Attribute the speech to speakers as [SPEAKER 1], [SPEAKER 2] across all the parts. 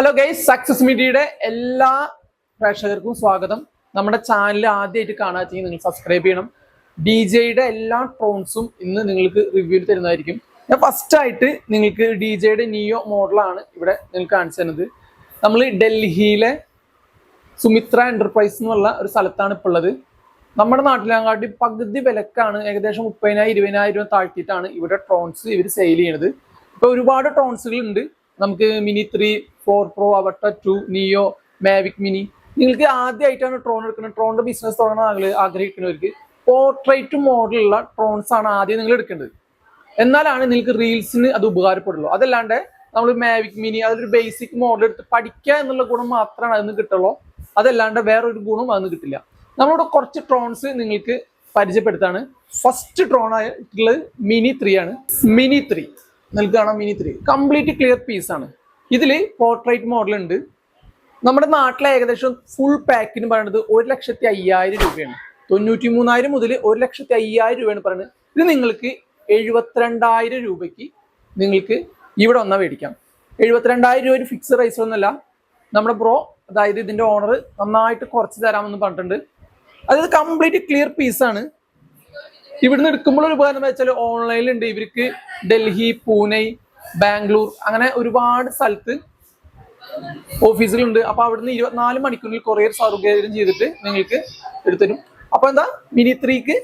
[SPEAKER 1] Hello guys, success മീഡിയയുടെ എല്ലാ പ്രേക്ഷകർക്കും സ്വാഗതം. നമ്മുടെ ചാനൽ ആദ്യമായിട്ട് കാണാമെങ്കിൽ നിങ്ങൾ സബ്സ്ക്രൈബ് ചെയ്യണം. ഡിജെയുടെ എല്ലാ ട്രോൺസും ഇന്ന് നിങ്ങൾക്ക് റിവ്യൂ തരുന്നതായിരിക്കും. ഞാൻ ഫസ്റ്റ് ആയിട്ട് നിങ്ങൾക്ക് ഡിജെയുടെ നിയോ മോഡലാണ് ഇവിടെ നിങ്ങൾക്ക് കാണിച്ചു തരുന്നത്. നമ്മൾ ഡൽഹിയിലെ സുമിത്ര എന്റർപ്രൈസ് എന്നുള്ള ഒരു സ്ഥലത്താണ് ഇപ്പോൾ ഉള്ളത്. നമ്മുടെ നാട്ടിലാങ്കാട്ടി പകുതി വിലക്കാണ്, ഏകദേശം 30,000-20,000 താഴ്ത്തിയിട്ടാണ് ഇവിടെ ട്രോൺസ് ഇവർ സെയിൽ ചെയ്യണത്. ഇപ്പോൾ ഒരുപാട് ട്രോൺസുകൾ ഉണ്ട്. നമുക്ക് മിനി 3, 4 Pro, അവട്ട 2, നിയോ, മാവിക് മിനി. നിങ്ങൾക്ക് ആദ്യമായിട്ടാണ് ട്രോൺ എടുക്കുന്നത്, ട്രോണിന്റെ ബിസിനസ് തുടങ്ങാൻ ആഗ്രഹിക്കുന്നവർക്ക് പോർട്രേറ്റ് മോഡലുള്ള ട്രോൺസ് ആണ് ആദ്യം നിങ്ങൾ എടുക്കേണ്ടത്. എന്നാലാണ് നിങ്ങൾക്ക് റീൽസിന് അത് ഉപകാരപ്പെടുള്ളൂ. അതല്ലാണ്ട് നമ്മൾ മാവിക് മിനി അതൊരു ബേസിക് മോഡൽ എടുത്ത് പഠിക്കുക എന്നുള്ള ഗുണം മാത്രമാണ് അതിന് കിട്ടുള്ളൂ. അതല്ലാണ്ട് വേറൊരു ഗുണം അതിന് കിട്ടില്ല. നമ്മളിവിടെ കുറച്ച് ട്രോൺസ് നിങ്ങൾക്ക് പരിചയപ്പെടുത്താണ്. ഫസ്റ്റ് ട്രോൺ ആയിട്ടുള്ളത് മിനി 3 ആണ്. മിനി 3 നിങ്ങൾക്ക് കാണാം. മിനി 3 കംപ്ലീറ്റ് ക്ലിയർ പീസ് ആണ്. ഇതിൽ പോർട്രേറ്റ് മോഡൽ ഉണ്ട്. നമ്മുടെ നാട്ടിലെ ഏകദേശം ഫുൾ പാക്കിന് പറയുന്നത് 1,05,000 രൂപയാണ്. 93,000 മുതൽ 1,05,000 രൂപയാണ് പറയുന്നത്. ഇത് നിങ്ങൾക്ക് 72,000 രൂപയ്ക്ക് നിങ്ങൾക്ക് ഇവിടെ വന്നാൽ മേടിക്കാം. 72,000 രൂപ ഒരു ഫിക്സ് പ്രൈസ് ഒന്നുമല്ല. നമ്മുടെ ബ്രോ, അതായത് ഇതിന്റെ ഓണർ, നന്നായിട്ട് കുറച്ച് തരാമെന്ന് പറഞ്ഞിട്ടുണ്ട്. അതായത് കംപ്ലീറ്റ് ക്ലിയർ പീസാണ്. ഇവിടുന്ന് എടുക്കുമ്പോൾ ഒരു ഉപകാരം എന്ന് വെച്ചാൽ ഓൺലൈനിലുണ്ട് ഇവർക്ക് ഡൽഹി, പൂനെ, ബാംഗ്ലൂർ അങ്ങനെ ഒരുപാട് സ്ഥലത്ത് ഓഫീസുകളുണ്ട്. അപ്പൊ അവിടുന്ന് 24 മണിക്കൂറിൽ കൊറിയർ സൗകര്യം ചെയ്തിട്ട് നിങ്ങൾക്ക് എടുത്തരും. അപ്പൊ എന്താ, മിനി 3ക്ക്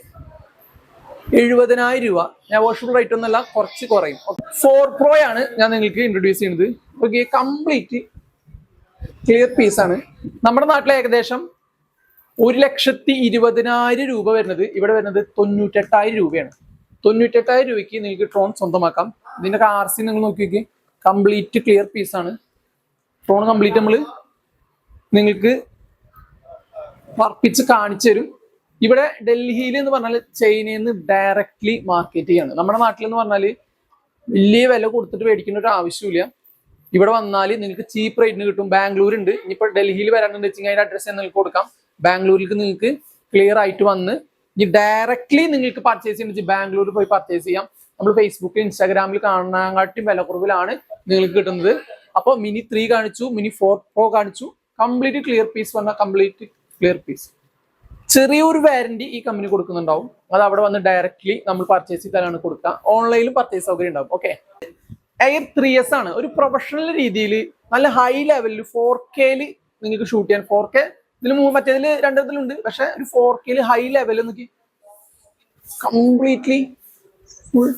[SPEAKER 1] 70,000 രൂപ. നെഗോഷ്യബിൾ റേറ്റ് ഒന്നല്ല, കുറച്ച് കുറയും. 4 Pro ആണ് ഞാൻ നിങ്ങൾക്ക് ഇൻട്രൊഡ്യൂസ് ചെയ്യുന്നത്. ഓക്കെ, കംപ്ലീറ്റ് ക്ലിയർ പീസാണ്. നമ്മുടെ നാട്ടിലെ ഏകദേശം 1,20,000 രൂപ വരുന്നത് ഇവിടെ വരുന്നത് 98,000 രൂപയാണ്. 98,000 രൂപയ്ക്ക് നിങ്ങൾക്ക് ട്രോൺ സ്വന്തമാക്കാം. ഇതിന്റെ RC നിങ്ങൾ നോക്കിയൊക്കെ, കംപ്ലീറ്റ് ക്ലിയർ പീസാണ്. ട്രോൺ കംപ്ലീറ്റ് നമ്മൾ നിങ്ങൾക്ക് വർപ്പിച്ച് കാണിച്ചു തരും. ഇവിടെ ഡൽഹിയിൽ എന്ന് പറഞ്ഞാൽ ചൈനയിൽ നിന്ന് ഡയറക്ട്ലി മാർക്കറ്റ് ചെയ്യാണ്. നമ്മുടെ നാട്ടിൽ എന്ന് പറഞ്ഞാൽ വലിയ വില കൊടുത്തിട്ട് മേടിക്കേണ്ട ഒരു ആവശ്യമില്ല. ഇവിടെ വന്നാൽ നിങ്ങൾക്ക് ചീപ്പ് റേറ്റിന് കിട്ടും. ബാംഗ്ലൂർ ഉണ്ട്. ഇനിയിപ്പോൾ ഡൽഹിയിൽ വരാനുണ്ട് വെച്ചാൽ അതിന്റെ അഡ്രസ്സ് നിങ്ങൾക്ക് കൊടുക്കാം. ബാംഗ്ലൂരിലേക്ക് നിങ്ങൾക്ക് ക്ലിയർ ആയിട്ട് വന്ന് ഇനി ഡയറക്ട്ലി നിങ്ങൾക്ക് പർച്ചേസ് ചെയ്യുന്ന ബാംഗ്ലൂരിൽ പോയി പർച്ചേസ് ചെയ്യാം. നമ്മൾ ഫേസ്ബുക്കിൽ, ഇൻസ്റ്റാഗ്രാമിൽ കാണാനാട്ടി വില കുറവിലാണ് നിങ്ങൾക്ക് കിട്ടുന്നത്. അപ്പോൾ മിനി 3 കാണിച്ചു, മിനി 4 Pro കാണിച്ചു. കംപ്ലീറ്റ് ക്ലിയർ പീസ് പറഞ്ഞാൽ കംപ്ലീറ്റ് ക്ലിയർ പീസ്. ചെറിയൊരു വാറന്റി ഈ കമ്പനി കൊടുക്കുന്നുണ്ടാവും. അത് അവിടെ വന്ന് ഡയറക്ട്ലി നമ്മൾ പർച്ചേസ് ചെയ്താലാണ് കൊടുക്കുക. ഓൺലൈനിലും പർച്ചേസ് സൗകര്യം ഉണ്ടാവും. ഓക്കെ, എയർ 3S ആണ്. ഒരു പ്രൊഫഷണൽ രീതിയിൽ നല്ല ഹൈ ലെവലിൽ 4K നിങ്ങൾക്ക് ഷൂട്ട് ചെയ്യാൻ. 4K ഇതിൽ മറ്റേതിൽ രണ്ടിലുണ്ട്. പക്ഷെ ഒരു 4K ഹൈ ലെവലിൽ നോക്കി കംപ്ലീറ്റ്ലി ഫുൾ.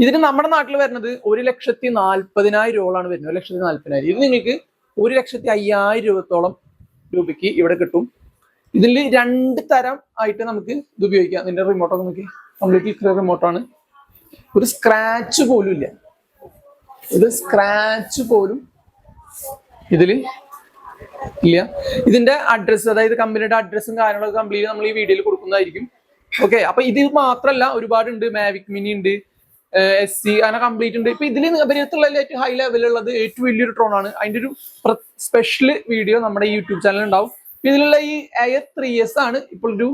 [SPEAKER 1] ഇതിന് നമ്മുടെ നാട്ടിൽ വരുന്നത് 1,40,000 രൂപയാണ് വരുന്നത്. 1,40,000. ഇത് നിങ്ങൾക്ക് 1,05,000 രൂപയ്ക്ക് ഇവിടെ കിട്ടും. ഇതിൽ 2 തരം ആയിട്ട് നമുക്ക് ഇത് ഉപയോഗിക്കാം. ഇതിന്റെ റിമോട്ടൊക്കെ നോക്കി, കംപ്ലീറ്റ്ലി ക്ലിയർ റിമോട്ടാണ്. ഒരു സ്ക്രാച്ച് പോലും ഇല്ല. ഇത് സ്ക്രാച്ച് പോലും ഇതില് ഇല്ല. ഇതിന്റെ അഡ്രസ്സ്, അതായത് കമ്പനിയുടെ അഡ്രസ്സും കാര്യങ്ങളൊക്കെ കംപ്ലീറ്റ് നമ്മൾ ഈ വീഡിയോയിൽ കൊടുക്കുന്നതായിരിക്കും. ഓക്കെ, അപ്പൊ ഇത് മാത്രമല്ല, ഒരുപാടുണ്ട്. മാവിക് മിനി ഉണ്ട്, SC അങ്ങനെ കംപ്ലീറ്റ് ഉണ്ട്. ഇപ്പൊ ഇതിൽ അഭിനയത്തുള്ള ഏറ്റവും ഹൈ ലെവലുള്ളത് ഏറ്റവും വലിയൊരു ട്രോൺ ആണ്. അതിന്റെ ഒരു സ്പെഷ്യൽ വീഡിയോ നമ്മുടെ യൂട്യൂബ് ചാനൽ ഉണ്ടാവും. ഇതിലുള്ള ഈ എയർ 3S ആണ് ഇപ്പോൾ ഒരു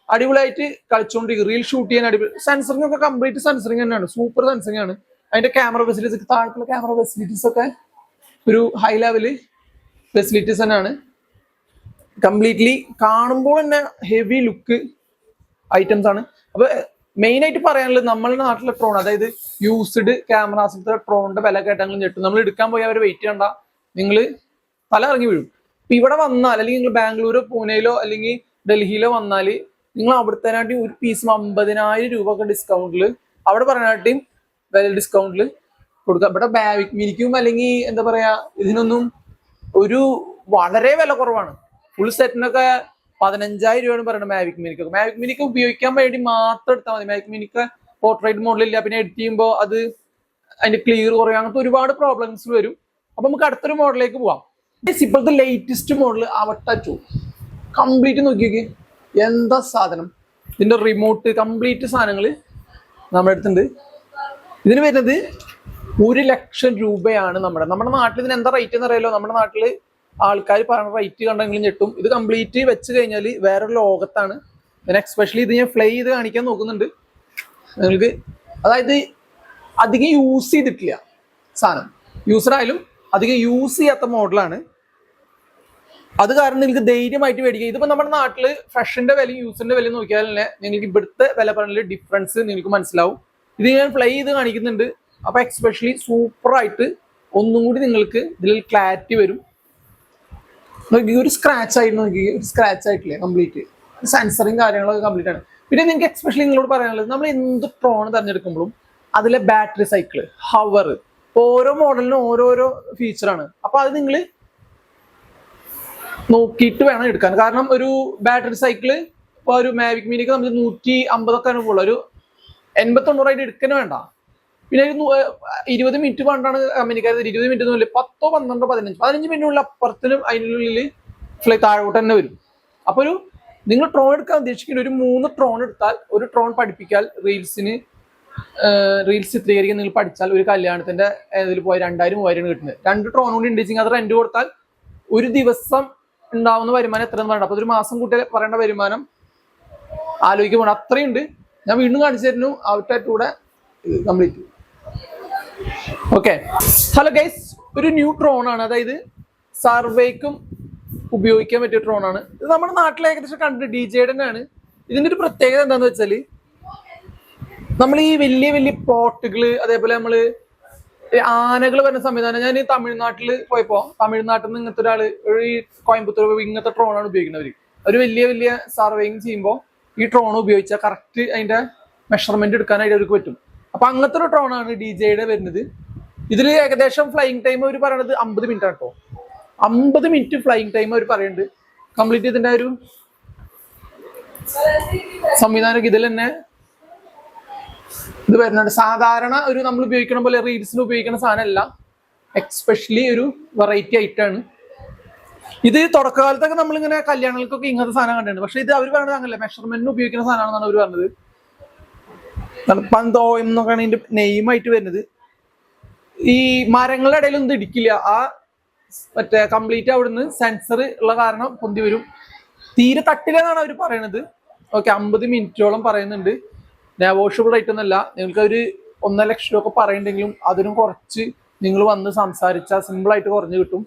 [SPEAKER 1] അടിപൊളിയായിട്ട് കളിച്ചുകൊണ്ടിരിക്കും. റീൽ ഷൂട്ട് ചെയ്യാൻ അടിപൊളി. സെൻസറിംഗ് ഒക്കെ കംപ്ലീറ്റ് സെൻസറിംഗ് തന്നെയാണ്. സൂപ്പർ സെൻസറിംഗ് ആണ്. അതിന്റെ ക്യാമറ ഫെസിലിറ്റീസ്, താഴത്തുള്ള ക്യാമറ ഫെസിലിറ്റീസ് ഒക്കെ ഒരു ഹൈ ലെവല് ഫെസിലിറ്റീസ് തന്നെയാണ്. കംപ്ലീറ്റ്ലി കാണുമ്പോൾ തന്നെ ഹെവി ലുക്ക് ഐറ്റംസ് ആണ്. അപ്പൊ മെയിൻ ആയിട്ട് പറയാനുള്ളത്, നമ്മളുടെ നാട്ടിലെ ട്രോൺ, അതായത് യൂസ്ഡ് ക്യാമറാസിലത്തെ ട്രോണിന്റെ വില കേട്ടെങ്കിലും ഞെട്ടും. നമ്മൾ എടുക്കാൻ പോയി അവരെ വെയിറ്റ് ചെയ്യണ്ട, നിങ്ങൾ തല ഇറങ്ങി വീഴും. ഇപ്പൊ ഇവിടെ വന്നാൽ, അല്ലെങ്കിൽ നിങ്ങൾ ബാംഗ്ലൂരോ പൂനെയിലോ അല്ലെങ്കിൽ ഡൽഹിയിലോ വന്നാൽ, നിങ്ങൾ അവിടുത്തേനാട്ടി ഒരു പീസ് 50,000 രൂപ ഒക്കെ ഡിസ്കൗണ്ടിൽ, അവിടെ പറഞ്ഞാട്ടിയും വില ഡിസ്കൗണ്ടിൽ കൊടുക്കാം. ഇവിടെ മാവിക് മിനിക്കും അല്ലെങ്കിൽ എന്താ പറയാ, ഇതിനൊന്നും ഒരു വളരെ വില കുറവാണ്. ഫുൾ സെറ്റിനൊക്കെ 15,000 രൂപയാണ് പറയുന്നത്. മാവിക് മിനിക്ക്, മാവിക് മിനിക്ക് ഉപയോഗിക്കാൻ വേണ്ടി മാത്രം എടുത്താൽ മതി. മാവിക് മിനിക്ക് പോർട്രേറ്റ് മോഡലില്ല, പിന്നെ എഡിറ്റ് ചെയ്യുമ്പോൾ അത് അതിന്റെ ക്ലിയർ കുറയും, അങ്ങനത്തെ ഒരുപാട് പ്രോബ്ലംസ് വരും. അപ്പൊ നമുക്ക് അടുത്തൊരു മോഡലിലേക്ക് പോവാം. ഇപ്പോഴത്തെ ലേറ്റസ്റ്റ് മോഡൽ അവട്ട 2 കംപ്ലീറ്റ് നോക്കിയൊക്കെ, എന്താ സാധനം. ഇതിന്റെ റിമോട്ട് കംപ്ലീറ്റ് സാധനങ്ങൾ നമ്മുടെ അടുത്തുണ്ട്. ഇതിന് വരുന്നത് 1,00,000 രൂപയാണ്. നമ്മുടെ നാട്ടിൽ ഇതിന് എന്താ റേറ്റ് എന്ന് അറിയാലോ. നമ്മുടെ നാട്ടിൽ ആൾക്കാർ പറയുന്ന റേറ്റ് കണ്ടെങ്കിലും ഞെട്ടും. ഇത് കംപ്ലീറ്റ് വെച്ച് കഴിഞ്ഞാൽ വേറൊരു ലോകത്താണ്. ഞാൻ എക്സ്പെഷ്യലി ഇത് ഞാൻ ഫ്ലൈ ചെയ്ത് കാണിക്കാൻ നോക്കുന്നുണ്ട് നിങ്ങൾക്ക്. അതായത് അധികം യൂസ് ചെയ്തിട്ടില്ല സാധനം. യൂസർ ആയാലും അധികം യൂസ് ചെയ്യാത്ത മോഡലാണ്. അത് കാരണം നിങ്ങൾക്ക് ധൈര്യമായിട്ട് മേടിക്കുക. ഇതിപ്പോ നമ്മുടെ നാട്ടില് ഫ്രഷിന്റെ വിലയും യൂസറിന്റെ വിലയും നോക്കിയാൽ തന്നെ നിങ്ങൾക്ക് ഇവിടുത്തെ വില പറഞ്ഞ ഡിഫറൻസ് നിങ്ങൾക്ക് മനസ്സിലാവും. ഇത് ഞാൻ പ്ലേ ചെയ്ത് കാണിക്കുന്നുണ്ട്. അപ്പൊ എക്സ്പെഷ്യലി സൂപ്പറായിട്ട് ഒന്നും കൂടി നിങ്ങൾക്ക് ഇതിൽ ക്ലാരിറ്റി വരും. ഒരു സ്ക്രാച്ച് ആയിട്ട് നോക്കി, ഒരു സ്ക്രാച്ച് ആയിട്ടില്ലേ കംപ്ലീറ്റ്, സെൻസറും കാര്യങ്ങളൊക്കെ കംപ്ലീറ്റ് ആണ്. പിന്നെ നിങ്ങൾക്ക് എക്സ്പെഷ്യലി നിങ്ങളോട് പറയാനുള്ളത്, നമ്മൾ എന്ത് ട്രോൺ തിരഞ്ഞെടുക്കുമ്പോഴും അതിലെ ബാറ്ററി സൈക്കിള്, ഹവർ, ഓരോ മോഡലിനും ഓരോരോ ഫീച്ചറാണ്. അപ്പൊ അത് നിങ്ങൾ നോക്കിയിട്ട് വേണം എടുക്കാൻ. കാരണം ഒരു ബാറ്ററി സൈക്കിള് ഇപ്പൊ ഒരു മാവിക് മിനിക്ക് നമുക്ക് 150 പോകുള്ളൂ, ഒരു 80-90 എടുക്കാനും വേണ്ട. പിന്നെ ഒരു 20 മിനിറ്റ് പണ്ടാണ് കമ്പനിക്കാർ 20 മിനിറ്റ് ഒന്നുമില്ല, 10, 12, 15 മിനിറ്റിനുള്ളിൽ അപ്പുറത്തിനും അതിനുള്ളിൽ താഴോട്ട് തന്നെ വരും. അപ്പൊ ഒരു നിങ്ങൾ ട്രോൺ എടുക്കാൻ ഉദ്ദേശിക്കുന്ന ഒരു 3 ട്രോൺ എടുത്താൽ, ഒരു ട്രോൺ പഠിപ്പിക്കാൻ റീൽസ് ചിത്രീകരിക്കാൻ നിങ്ങൾ പഠിച്ചാൽ ഒരു കല്യാണത്തിന്റെ ഇതിൽ പോയി 2000-3000 കിട്ടുന്നത്. 2 ട്രോൺ കൊണ്ട് ഉണ്ടെങ്കിൽ അത് റെന്റ് കൊടുത്താൽ ഒരു ദിവസം ഉണ്ടാവുന്ന വരുമാനം എത്ര പറയണ്ട. അപ്പൊ ഒരു മാസം കൂട്ടി പറയേണ്ട വരുമാനം ആലോചിക്കുമ്പോൾ അത്രയുണ്ട്. ഞാൻ വീണ്ടും കാണിച്ചു തരുന്നു ഔട്ടായിട്ടൂടെ കംപ്ലീറ്റ്. ഓക്കെ, ഹലോ ഗൈസ്, ഒരു ന്യൂ ട്രോൺ ആണ്. അതായത് സർവേക്കും ഉപയോഗിക്കാൻ പറ്റിയ ട്രോൺ ആണ്. ഇത് നമ്മുടെ നാട്ടിൽ ഏകദേശം കണ്ടിട്ട് DJ തന്നെയാണ്. ഇതിന്റെ ഒരു പ്രത്യേകത എന്താന്ന് വെച്ചാല്, നമ്മൾ ഈ വലിയ വലിയ പ്ലോട്ടുകള്, അതേപോലെ നമ്മള് ആനകൾ വരുന്ന സംവിധാനം. ഞാൻ ഈ തമിഴ്നാട്ടിൽ പോയപ്പോ, തമിഴ്നാട്ടിൽ നിന്ന് ഇങ്ങനത്തെ ഒരാള്, ഈ കോയമ്പത്തൂർ ഇങ്ങനത്തെ ട്രോണാണ് ഉപയോഗിക്കുന്നത്. ഒരു വലിയ വലിയ സർവേയിങ് ചെയ്യുമ്പോൾ ഈ ട്രോൺ ഉപയോഗിച്ചാൽ കറക്റ്റ് അതിന്റെ മെഷർമെന്റ് എടുക്കാനായിട്ട് അവർക്ക് പറ്റും. അപ്പൊ അങ്ങനത്തെ ഒരു ട്രോണാണ് DJയുടെ വരുന്നത്. ഇതിൽ ഏകദേശം ഫ്ലൈയിങ് ടൈം അവർ പറയണത് 50 മിനിറ്റ് ആണ് കേട്ടോ. 50 മിനിറ്റ് ഫ്ലൈയിങ് ടൈം അവർ പറയുന്നുണ്ട്. കംപ്ലീറ്റ് ഇതിന്റെ ഒരു സംവിധാനം ഇതിൽ തന്നെ ഇത് വരുന്നുണ്ട്. സാധാരണ ഒരു നമ്മൾ ഉപയോഗിക്കണ പോലെ റീൽസിന് ഉപയോഗിക്കുന്ന സാധനമല്ല, എക്സ്പെഷ്യലി ഒരു വെറൈറ്റി ആയിട്ടാണ് ഇത്. തുടക്കകാലത്തൊക്കെ നമ്മളിങ്ങനെ കല്യാണങ്ങൾക്കൊക്കെ ഇങ്ങനത്തെ സാധനം കണ്ടിട്ടുണ്ട്. പക്ഷെ ഇത് അവർ പറയുന്നത് അങ്ങനല്ല, മെഷർമെന്റിന് ഉപയോഗിക്കുന്ന സാധനമാണെന്നാണ് അവർ പറഞ്ഞത്. പന്തോ എന്നൊക്കെയാണ് ഇതിന്റെ നെയിമായിട്ട് വരുന്നത്. ഈ മരങ്ങളുടെ ഇടയിലൊന്നും ഇത് ഇടിക്കില്ല. ആ മറ്റേ കംപ്ലീറ്റ് അവിടുന്ന് സെൻസർ ഉള്ള കാരണം പൊന്തി വരും. തീരെ തട്ടില്ല എന്നാണ് അവർ പറയണത്. ഓക്കെ, 50 മിനിറ്റോളം പറയുന്നുണ്ട്. നെഗോഷ്യബിൾ റേറ്റ് ഒന്നല്ല. നിങ്ങൾക്ക് ഒരു 1.5 ലക്ഷം ഒക്കെ പറയുന്നുണ്ടെങ്കിലും അതിനും കുറച്ച് നിങ്ങൾ വന്ന് സംസാരിച്ചാൽ സിമ്പിൾ ആയിട്ട് കുറഞ്ഞു കിട്ടും.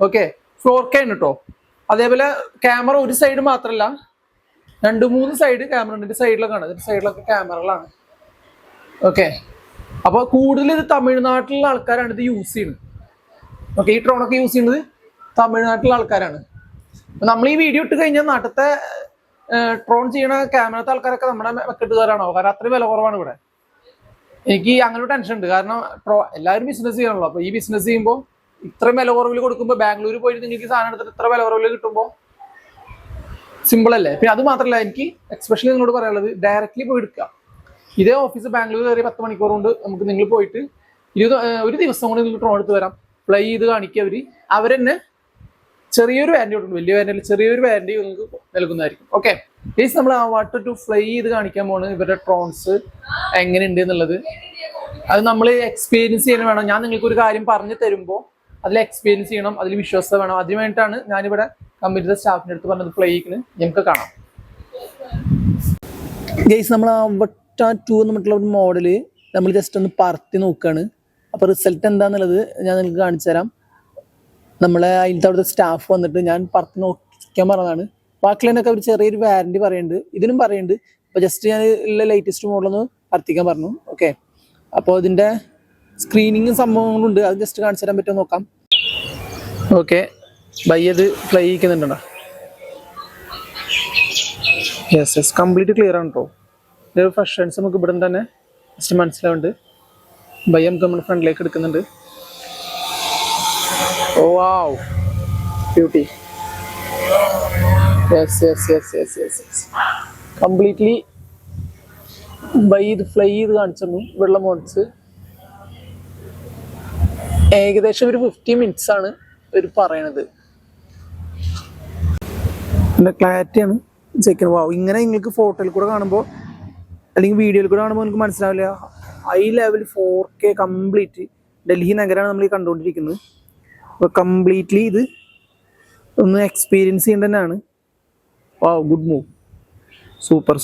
[SPEAKER 1] ഓക്കെ, 4K ആണ് കേട്ടോ. അതേപോലെ ക്യാമറ ഒരു സൈഡ് മാത്രമല്ല, 2-3 സൈഡ് ക്യാമറ ഉണ്ട്. സൈഡിലൊക്കെ ആണ്, സൈഡിലൊക്കെ ക്യാമറകളാണ്. ഓക്കെ, അപ്പൊ കൂടുതൽ ഇത് തമിഴ്നാട്ടിലുള്ള ആൾക്കാരാണ് ഇത് യൂസ് ചെയ്യുന്നത്. ഓക്കെ, ഈ ട്രോണൊക്കെ യൂസ് ചെയ്യുന്നത് തമിഴ്നാട്ടിലുള്ള ആൾക്കാരാണ്. നമ്മൾ ഈ വീഡിയോ ഇട്ട് കഴിഞ്ഞാൽ നാട്ടിലത്തെ ട്രോൺ ചെയ്യണ ക്യാമറത്തെ ആൾക്കാരൊക്കെ നമ്മുടെ മെക്കെട്ടുകാരാണോ? കാരണം അത്രയും വില കുറവാണ് ഇവിടെ. എനിക്ക് അങ്ങനെ ഒരു ടെൻഷൻ ഉണ്ട്. കാരണം എല്ലാവരും ബിസിനസ് ചെയ്യണല്ലോ. അപ്പൊ ഈ ബിസിനസ് ചെയ്യുമ്പോൾ ഇത്രയും വില കുറവിൽ കൊടുക്കുമ്പോൾ, ബാംഗ്ലൂർ പോയിട്ട് നിങ്ങൾക്ക് സാധനം എടുത്തിട്ട് ഇത്ര വില കുറവിൽ കിട്ടുമ്പോൾ സിമ്പിൾ അല്ലേ? പിന്നെ അത് മാത്രമല്ല, എനിക്ക് എക്സ്പെഷ്യലി നിങ്ങളോട് പറയാനുള്ളത്, ഡയറക്റ്റ്ലി പോയി എടുക്കുക. ഇതേ ഓഫീസ് ബാംഗ്ലൂർ കയറി 10 മണിക്കൂർ കൊണ്ട് നമുക്ക് നിങ്ങൾ പോയിട്ട് ഒരു ദിവസം കൊണ്ട് നിങ്ങൾക്ക് ട്രോൺ എടുത്ത് വരാം. പ്ലേ ചെയ്ത് കാണിക്കുക. അവരെന്നെ ചെറിയൊരു വാറന്റി കൊടുക്കും, വലിയ വാറന്റി, ചെറിയൊരു വാറന്റി നിങ്ങൾക്ക് നൽകുന്നതായിരിക്കും. ഓക്കെ, പ്ലീസ് നമ്മൾ വാട്ടർ ടു ഫ്ലൈ ചെയ്ത് കാണിക്കാൻ പോകുന്നത് ഇവരുടെ ട്രോൺസ് എങ്ങനെയുണ്ട് എന്നുള്ളത്. അത് നമ്മൾ എക്സ്പീരിയൻസ് ചെയ്യാൻ വേണം. ഞാൻ നിങ്ങൾക്ക് ഒരു കാര്യം പറഞ്ഞു തരുമ്പോൾ അതിൽ എക്സ്പീരിയൻസ് ചെയ്യണം, അതിൽ വിശ്വാസം വേണം. അതിന് വേണ്ടിയിട്ടാണ് ഞാനിവിടെ കമ്പനിയുടെ സ്റ്റാഫിൻ്റെ അടുത്ത് പറഞ്ഞത് പ്ലേ ചെയ്യിക്കുന്നത്. നമുക്ക് കാണാം. ഗൈസ്, നമ്മൾ അവട്ട 2 എന്നിട്ടുള്ള ഒരു മോഡല് നമ്മൾ ജസ്റ്റ് ഒന്ന് പറത്തി നോക്കുകയാണ്. അപ്പോൾ റിസൾട്ട് എന്താണെന്നുള്ളത് ഞാൻ നിങ്ങൾക്ക് കാണിച്ചു തരാം. നമ്മളെ അതിലത്തെ അവിടുത്തെ സ്റ്റാഫ് വന്നിട്ട് ഞാൻ പറത്തി നോക്കാൻ പറഞ്ഞതാണ്. ബാക്കിയുള്ളതിനൊക്കെ അവർ ചെറിയൊരു വാറന്റി പറയുന്നുണ്ട്, ഇതിനും പറയുന്നുണ്ട്. അപ്പോൾ ജസ്റ്റ് ഞാൻ ഉള്ള ലേറ്റസ്റ്റ് മോഡലൊന്ന് പറത്തിക്കാൻ പറഞ്ഞു. ഓക്കെ, അപ്പോൾ ഇതിൻ്റെ സ്ക്രീനിങ്ങും സംഭവങ്ങളുണ്ട്, അത് ജസ്റ്റ് കാണിച്ചു തരാൻ പറ്റുമോ നോക്കാം. ഓക്കെ, അത് ഫ്ലൈ ചെയ്യിക്കുന്നുണ്ടോ? യെസ്, കംപ്ലീറ്റ് ക്ലിയർ ആണ് കേട്ടോ. ഇത് ഫ്രഷൻസ് നമുക്ക് ഇവിടെ തന്നെ ജസ്റ്റ് മനസ്സിലാവുന്നുണ്ട്. നമുക്ക് നമ്മുടെ ഫ്രണ്ടിലേക്ക് എടുക്കുന്നുണ്ട്. Oh wow, beauty. Yes. Completely fly ചെയ്ത് കാണിച്ചു. വെള്ളം മോഡ്സ് ഏകദേശം ഒരു 50 മിനിറ്റ്സ് ആണ് ഇവർ പറയണത്. പിന്നെ ക്ലാരിറ്റിയാണ് ചെക്ക്. ഇങ്ങനെ നിങ്ങൾക്ക് ഫോട്ടോയിൽ കൂടെ കാണുമ്പോൾ അല്ലെങ്കിൽ വീഡിയോയിൽ കൂടെ കാണുമ്പോൾ നിങ്ങൾക്ക് മനസ്സിലാവില്ല. High level 4K complete Delhi നഗരമാണ് നമ്മൾ ഈ കണ്ടുകൊണ്ടിരിക്കുന്നത്. അപ്പോൾ കംപ്ലീറ്റ്ലി ഇത് ഒന്ന് എക്സ്പീരിയൻസ് ചെയ്യേണ്ട തന്നെയാണ്. Good move, super.